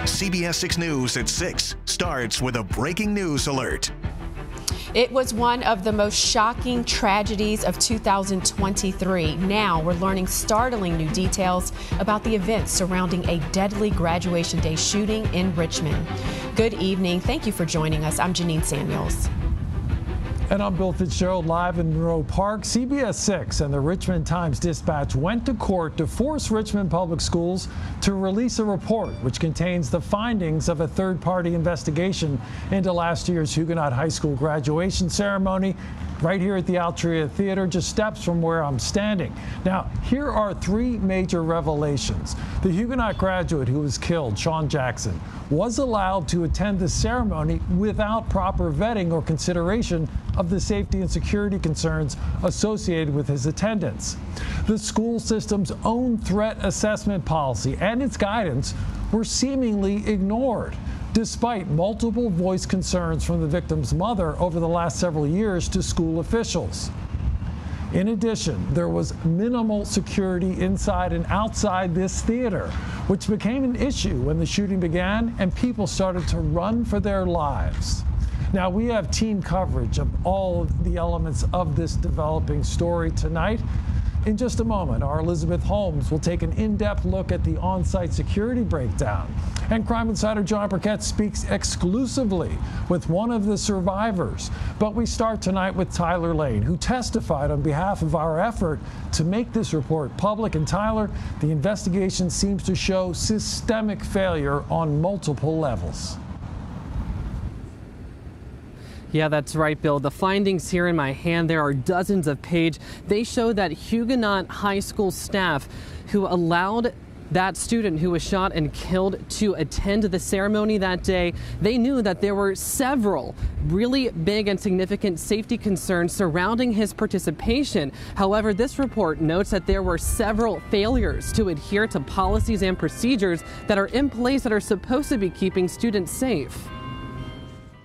CBS 6 News at 6 starts with a breaking news alert. It was one of the most shocking tragedies of 2023. Now we're learning startling new details about the events surrounding a deadly graduation day shooting in Richmond. Good evening. Thank you for joining us. I'm Janine Samuels. And I'm Bill Fitzgerald, live in Monroe Park. CBS 6 and the Richmond Times-Dispatch went to court to force Richmond Public Schools to release a report which contains the findings of a third-party investigation into last year's Huguenot High School graduation ceremony right here at the Altria Theater, just steps from where I'm standing. Now, here are three major revelations. The Huguenot graduate who was killed, Sean Jackson, was allowed to attend the ceremony without proper vetting or consideration of the safety and security concerns associated with his attendance. The school system's own threat assessment policy and its guidance were seemingly ignored, despite multiple voiced concerns from the victim's mother over the last several years to school officials. In addition, there was minimal security inside and outside this theater, which became an issue when the shooting began and people started to run for their lives. Now, we have team coverage of all of the elements of this developing story tonight. In just a moment, our Elizabeth Holmes will take an in-depth look at the on-site security breakdown. And Crime Insider John Burkett speaks exclusively with one of the survivors. But we start tonight with Tyler Lane, who testified on behalf of our effort to make this report public. And Tyler, the investigation seems to show systemic failure on multiple levels. Yeah, that's right, Bill. The findings here in my hand, there are dozens of pages. They show that Huguenot High School staff who allowed that student who was shot and killed to attend the ceremony that day, they knew that there were several really big and significant safety concerns surrounding his participation. However, this report notes that there were several failures to adhere to policies and procedures that are in place that are supposed to be keeping students safe.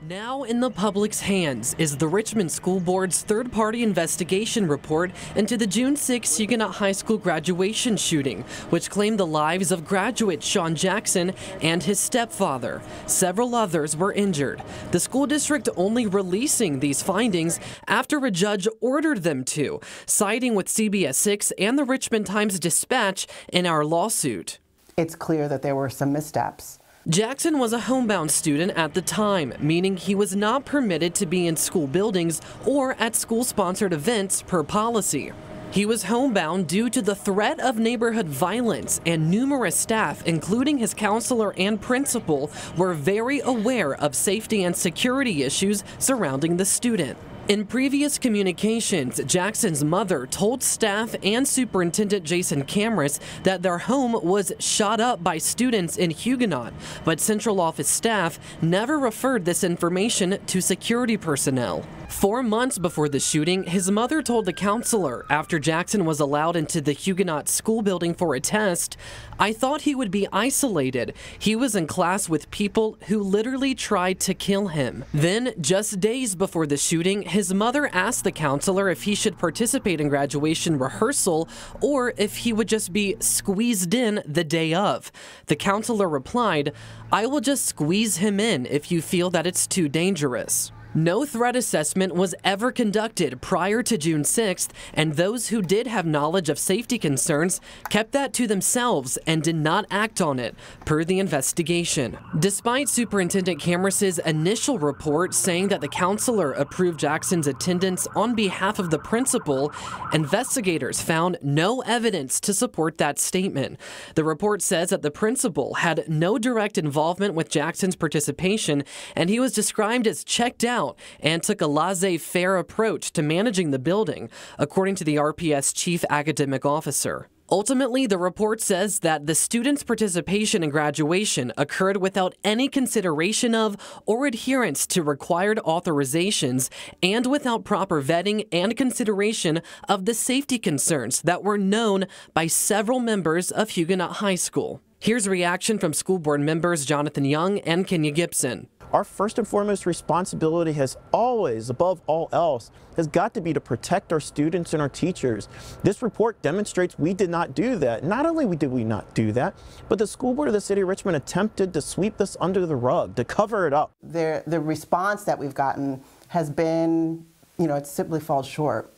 Now in the public's hands is the Richmond School Board's third-party investigation report into the June 6 Huguenot High School graduation shooting, which claimed the lives of graduate Sean Jackson and his stepfather. Several others were injured. The school district only releasing these findings after a judge ordered them to, siding with CBS 6 and the Richmond Times-Dispatch in our lawsuit. It's clear that there were some missteps. Jackson was a homebound student at the time, meaning he was not permitted to be in school buildings or at school-sponsored events per policy. He was homebound due to the threat of neighborhood violence, and numerous staff, including his counselor and principal, were very aware of safety and security issues surrounding the student. In previous communications, Jackson's mother told staff and Superintendent Jason Camrus that their home was shot up by students in Huguenot, but central office staff never referred this information to security personnel. 4 months before the shooting, his mother told the counselor after Jackson was allowed into the Huguenot school building for a test, "I thought he would be isolated. He was in class with people who literally tried to kill him." Then, just days before the shooting, his mother asked the counselor if he should participate in graduation rehearsal or if he would just be squeezed in the day of. The counselor replied, "I will just squeeze him in if you feel that it's too dangerous." No threat assessment was ever conducted prior to June 6th, and those who did have knowledge of safety concerns kept that to themselves and did not act on it, per the investigation. Despite Superintendent Camrus's initial report saying that the counselor approved Jackson's attendance on behalf of the principal, investigators found no evidence to support that statement. The report says that the principal had no direct involvement with Jackson's participation, and he was described as checked out and took a laissez-faire approach to managing the building, according to the RPS chief academic officer. Ultimately, the report says that the students' participation in graduation occurred without any consideration of or adherence to required authorizations and without proper vetting and consideration of the safety concerns that were known by several members of Huguenot High School. Here's a reaction from school board members Jonathan Young and Kenya Gibson. our first and foremost responsibility has always, above all else, has got to be to protect our students and our teachers. This report demonstrates we did not do that. Not only did we not do that, but the school board of the city of Richmond attempted to sweep this under the rug, to cover it up. The response that we've gotten has been, it simply falls short.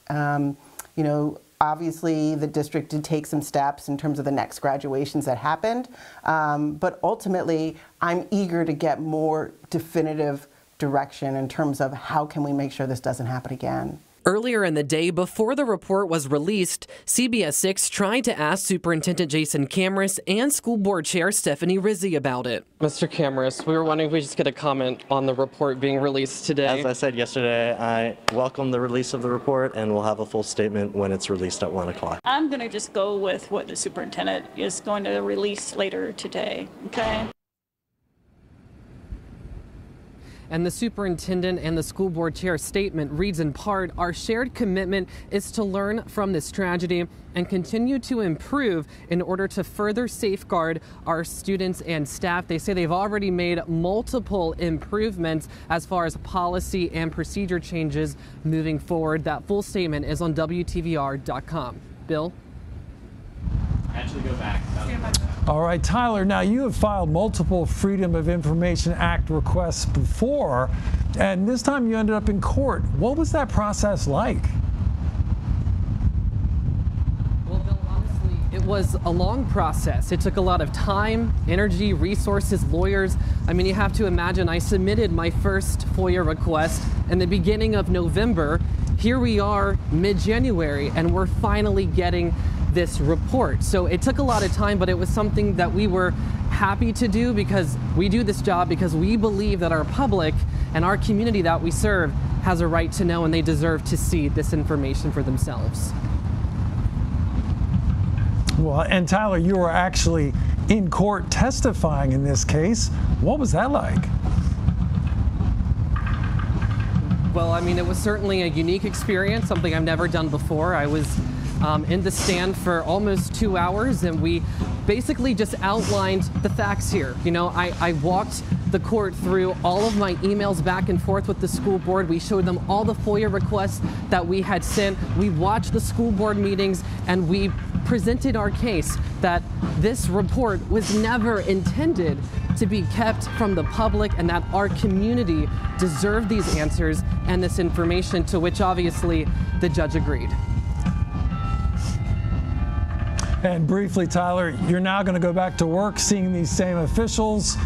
Obviously, the district did take some steps in terms of the next graduations that happened, but ultimately, I'm eager to get more definitive direction in terms of how can we make sure this doesn't happen again. Earlier in the day, before the report was released, CBS 6 tried to ask Superintendent Jason Camrus and School Board Chair Stephanie Rizzi about it. Mr. Camrus, we were wondering if we just get a comment on the report being released today. As I said yesterday, I welcome the release of the report, and we'll have a full statement when it's released at 1 o'clock. I'm going to just go with what the superintendent is going to release later today, okay? And the superintendent and the school board chair statement reads in part, our shared commitment is to learn from this tragedy and continue to improve in order to further safeguard our students and staff. They say they've already made multiple improvements as far as policy and procedure changes moving forward. That full statement is on WTVR.com. Bill? Actually go back. All right, Tyler, now you have filed multiple Freedom of Information Act requests before, and this time you ended up in court. What was that process like? Well, Bill, honestly, it was a long process. It took a lot of time, energy, resources, lawyers. I mean, you have to imagine I submitted my first FOIA request in the beginning of November. Here we are mid-January, and we're finally getting this report. So it took a lot of time, but it was something that we were happy to do because we do this job because we believe that our public and our community that we serve has a right to know, and they deserve to see this information for themselves. Well, and Tyler, you were actually in court testifying in this case. What was that like? Well, I mean, it was certainly a unique experience, something I've never done before. I was in the stand for almost 2 hours, and we basically just outlined the facts here. I walked the court through all of my emails back and forth with the school board. We showed them all the FOIA requests that we had sent. We watched the school board meetings, and we presented our case that this report was never intended to be kept from the public, and that our community deserved these answers and this information, to which obviously the judge agreed. And briefly, Tyler, you're now going to go back to work seeing these same officials.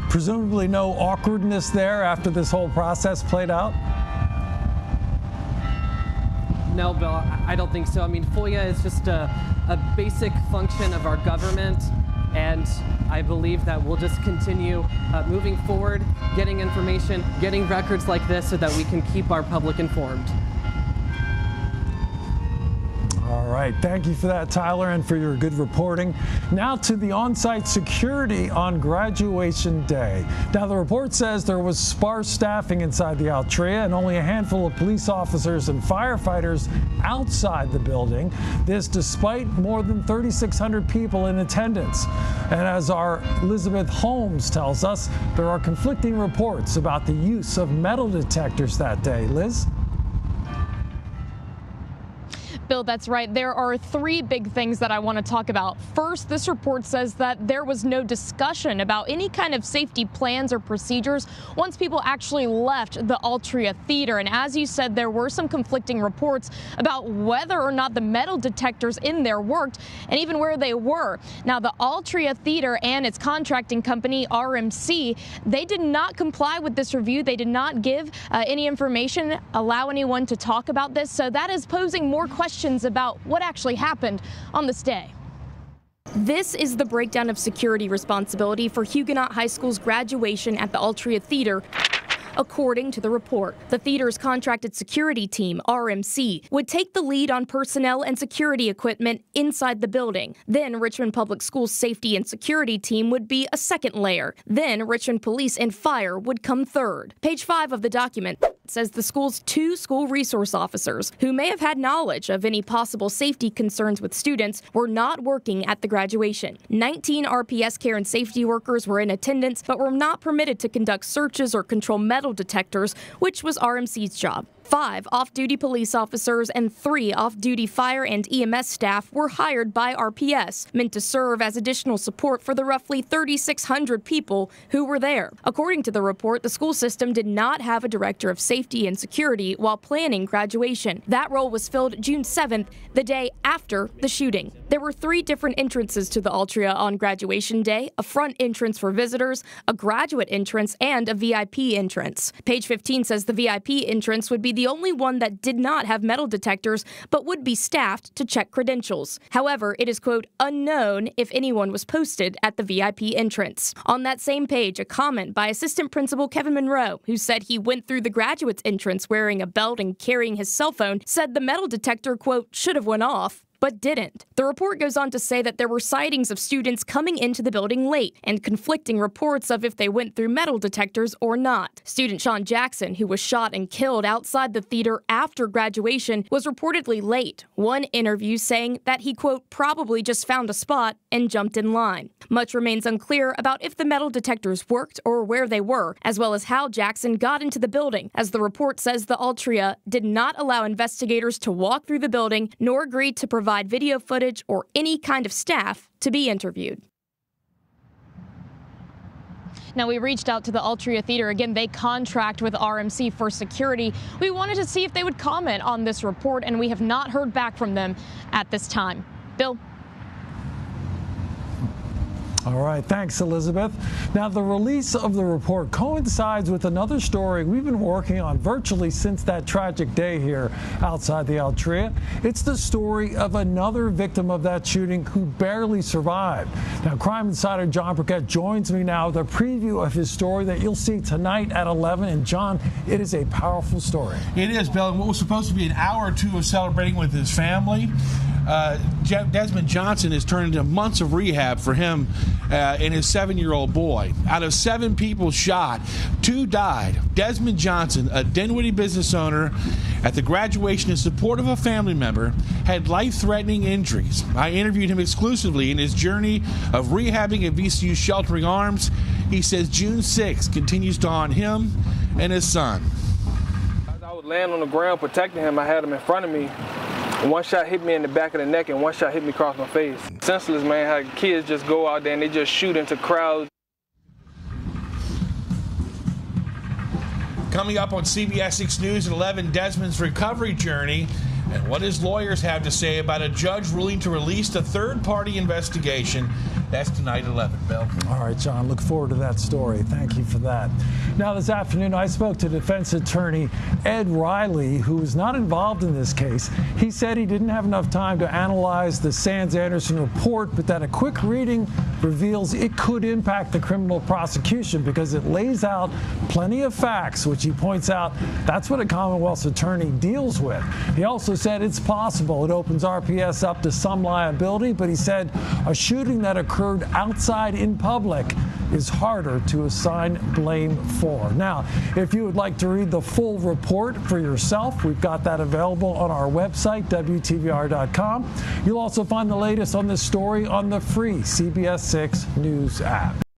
Presumably no awkwardness there after this whole process played out? No, Bill, I don't think so. I mean, FOIA is just a basic function of our government, and I believe that we'll just continue moving forward, getting information, getting records like this so that we can keep our public informed. All right, thank you for that, Tyler, and for your good reporting. Now to the on-site security on graduation day. Now, the report says there was sparse staffing inside the Altria and only a handful of police officers and firefighters outside the building. This despite more than 3,600 people in attendance. And as our Elizabeth Holmes tells us, there are conflicting reports about the use of metal detectors that day. Liz? Bill, that's right. There are three big things that I want to talk about. First, this report says that there was no discussion about any kind of safety plans or procedures once people actually left the Altria Theater. And as you said, there were some conflicting reports about whether or not the metal detectors in there worked and even where they were. Now, the Altria Theater and its contracting company, RMC, they did not comply with this review. They did not give any information, allow anyone to talk about this. So that is posing more questions about what actually happened on this day. This is the breakdown of security responsibility for Huguenot High School's graduation at the Altria Theater According to the report, the theater's contracted security team, RMC, would take the lead on personnel and security equipment inside the building. Then Richmond Public Schools safety and security team would be a second layer. Then Richmond Police and Fire would come third. Page 5 of the document says the school's 2 school resource officers, who may have had knowledge of any possible safety concerns with students, were not working at the graduation. 19 RPS care and safety workers were in attendance, but were not permitted to conduct searches or control metal detectors, which was RMC's job. 5 off-duty police officers and 3 off-duty fire and EMS staff were hired by RPS, meant to serve as additional support for the roughly 3,600 people who were there. According to the report, the school system did not have a director of safety and security while planning graduation. That role was filled June 7th, the day after the shooting. There were 3 different entrances to the Altria on graduation day: a front entrance for visitors, a graduate entrance, and a VIP entrance. Page 15 says the VIP entrance would be the only one that did not have metal detectors, but would be staffed to check credentials. However, it is, quote, unknown if anyone was posted at the VIP entrance. On that same page, a comment by Assistant Principal Kevin Monroe, who said he went through the graduates entrance wearing a belt and carrying his cell phone, said the metal detector, quote, should have went off, but didn't. The report goes on to say that there were sightings of students coming into the building late and conflicting reports of if they went through metal detectors or not. Student Sean Jackson, who was shot and killed outside the theater after graduation, was reportedly late. One interview saying that he, quote, probably just found a spot and jumped in line. Much remains unclear about if the metal detectors worked or where they were, as well as how Jackson got into the building, as the report says the Altria did not allow investigators to walk through the building nor agree to provide video footage or any kind of staff to be interviewed. Now, we reached out to the Altria Theater. Again, they contract with RMC for security. We wanted to see if they would comment on this report, and we have not heard back from them at this time. Bill? All right, thanks, Elizabeth. Now, the release of the report coincides with another story we've been working on virtually since that tragic day here outside the Altria. It's the story of another victim of that shooting who barely survived. Now, crime insider John Burkett joins me now with a preview of his story that you'll see tonight at 11. And John, it is a powerful story. It is, Bill. And what was supposed to be an hour or two of celebrating with his family, Desmond Johnson has turned into months of rehab for him and his 7-year-old boy. Out of 7 people shot, 2 died. Desmond Johnson, a Dinwiddie business owner, at the graduation in support of a family member, had life-threatening injuries. I interviewed him exclusively in his journey of rehabbing at VCU Sheltering Arms. He says June 6th continues to haunt him and his son. As I was laying on the ground protecting him, I had him in front of me. One shot hit me in the back of the neck and one shot hit me across my face. Senseless, man, how kids just go out there and they just shoot into crowds. Coming up on CBS 6 News at 11, Desmond's recovery journey and what his lawyers have to say about a judge ruling to release a third-party investigation. That's tonight at 11, Bill. All right, John, look forward to that story. Thank you for that. Now, this afternoon, I spoke to defense attorney Ed Riley, who was not involved in this case. He said he didn't have enough time to analyze the Sands-Anderson report, but that a quick reading reveals it could impact the criminal prosecution because it lays out plenty of facts, which he points out that's what a Commonwealth's attorney deals with. He also said it's possible it opens RPS up to some liability, but he said a shooting that occurred outside in public is harder to assign blame for. Now, if you would like to read the full report for yourself, we've got that available on our website, WTVR.com. You'll also find the latest on this story on the free CBS 6 News app.